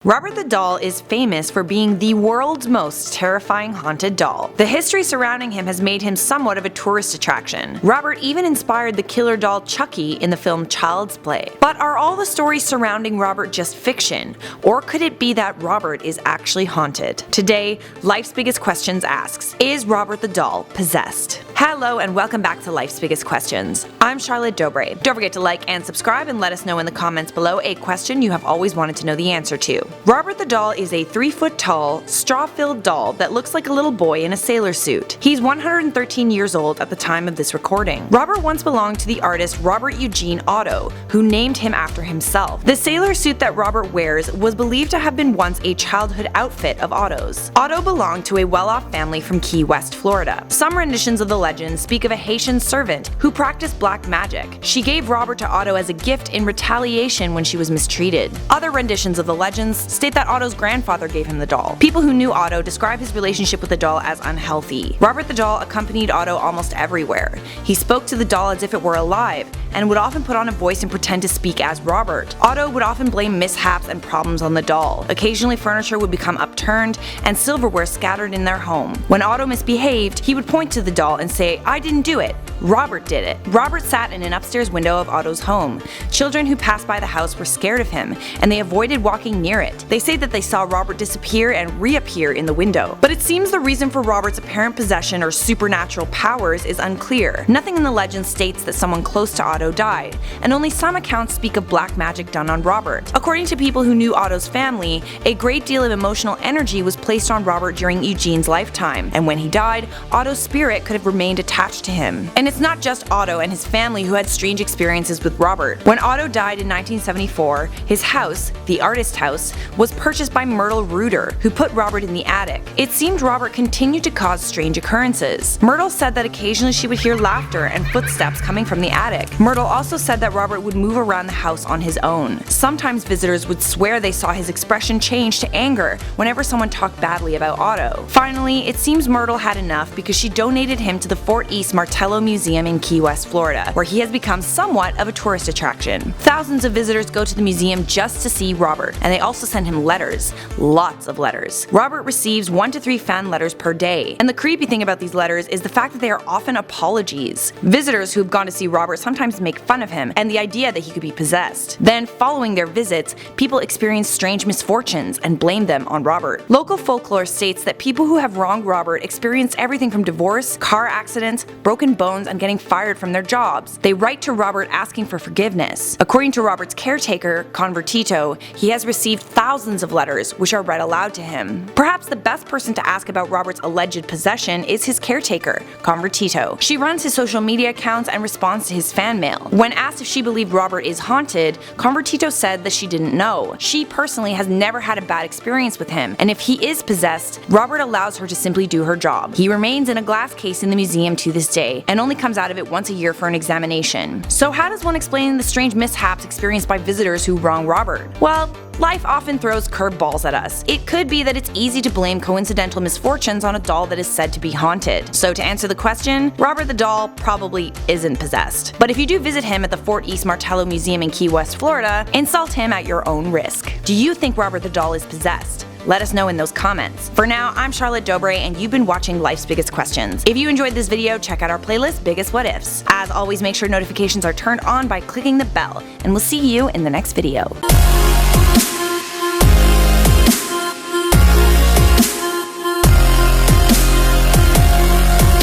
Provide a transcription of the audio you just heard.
Robert the Doll is famous for being the world's most terrifying haunted doll. The history surrounding him has made him somewhat of a tourist attraction. Robert even inspired the killer doll Chucky in the film Child's Play. But are all the stories surrounding Robert just fiction? Or could it be that Robert is actually haunted? Today, Life's Biggest Questions asks, is Robert the Doll possessed? Hello and welcome back to Life's Biggest Questions. I'm Charlotte Dobre. Don't forget to like and subscribe and let us know in the comments below a question you have always wanted to know the answer to. Robert the Doll is a 3-foot-tall, straw-filled doll that looks like a little boy in a sailor suit. He's 113 years old at the time of this recording. Robert once belonged to the artist Robert Eugene Otto, who named him after himself. The sailor suit that Robert wears was believed to have been once a childhood outfit of Otto's. Otto belonged to a well-off family from Key West, Florida. Some renditions of the legend speak of a Haitian servant who practiced black magic. She gave Robert to Otto as a gift in retaliation when she was mistreated. Other renditions of the legends state that Otto's grandfather gave him the doll. People who knew Otto describe his relationship with the doll as unhealthy. Robert the Doll accompanied Otto almost everywhere. He spoke to the doll as if it were alive, and would often put on a voice and pretend to speak as Robert. Otto would often blame mishaps and problems on the doll. Occasionally furniture would become upturned and silverware scattered in their home. When Otto misbehaved, he would point to the doll and say, "I didn't do it. Robert did it." Robert sat in an upstairs window of Otto's home. Children who passed by the house were scared of him, and they avoided walking near it. They say that they saw Robert disappear and reappear in the window. But it seems the reason for Robert's apparent possession or supernatural powers is unclear. Nothing in the legend states that someone close to Otto died, and only some accounts speak of black magic done on Robert. According to people who knew Otto's family, a great deal of emotional energy was placed on Robert during Eugene's lifetime, and when he died, Otto's spirit could have remained attached to him. And it's not just Otto and his family who had strange experiences with Robert. When Otto died in 1974, his house, the artist house, was purchased by Myrtle Reuter, who put Robert in the attic. It seemed Robert continued to cause strange occurrences. Myrtle said that occasionally she would hear laughter and footsteps coming from the attic. Myrtle also said that Robert would move around the house on his own. Sometimes visitors would swear they saw his expression change to anger whenever someone talked badly about Otto. Finally, it seems Myrtle had enough because she donated him to the Fort East Martello Museum in Key West, Florida, where he has become somewhat of a tourist attraction. Thousands of visitors go to the museum just to see Robert, and they also send him letters. Lots of letters. Robert receives 1 to 3 fan letters per day, and the creepy thing about these letters is the fact that they are often apologies. Visitors who have gone to see Robert sometimes make fun of him and the idea that he could be possessed. Then, following their visits, people experience strange misfortunes and blame them on Robert. Local folklore states that people who have wronged Robert experience everything from divorce, car accidents, broken bones, and getting fired from their jobs. They write to Robert asking for forgiveness. According to Robert's caretaker, Convertito, he has received thousands of letters which are read aloud to him. Perhaps the best person to ask about Robert's alleged possession is his caretaker, Convertito. She runs his social media accounts and responds to his fan mail. When asked if she believed Robert is haunted, Convertito said that she didn't know. She personally has never had a bad experience with him, and if he is possessed, Robert allows her to simply do her job. He remains in a glass case in the museum to this day, and only comes out of it once a year for an examination. So how does one explain the strange mishaps experienced by visitors who wrong Robert? Well, life often throws curveballs at us. It could be that it's easy to blame coincidental misfortunes on a doll that is said to be haunted. So to answer the question, Robert the Doll probably isn't possessed. But if you do visit him at the Fort East Martello Museum in Key West, Florida, insult him at your own risk. Do you think Robert the Doll is possessed? Let us know in those comments. For now, I'm Charlotte Dobre, and you've been watching Life's Biggest Questions. If you enjoyed this video, check out our playlist, Biggest What Ifs. As always, make sure notifications are turned on by clicking the bell, and we'll see you in the next video.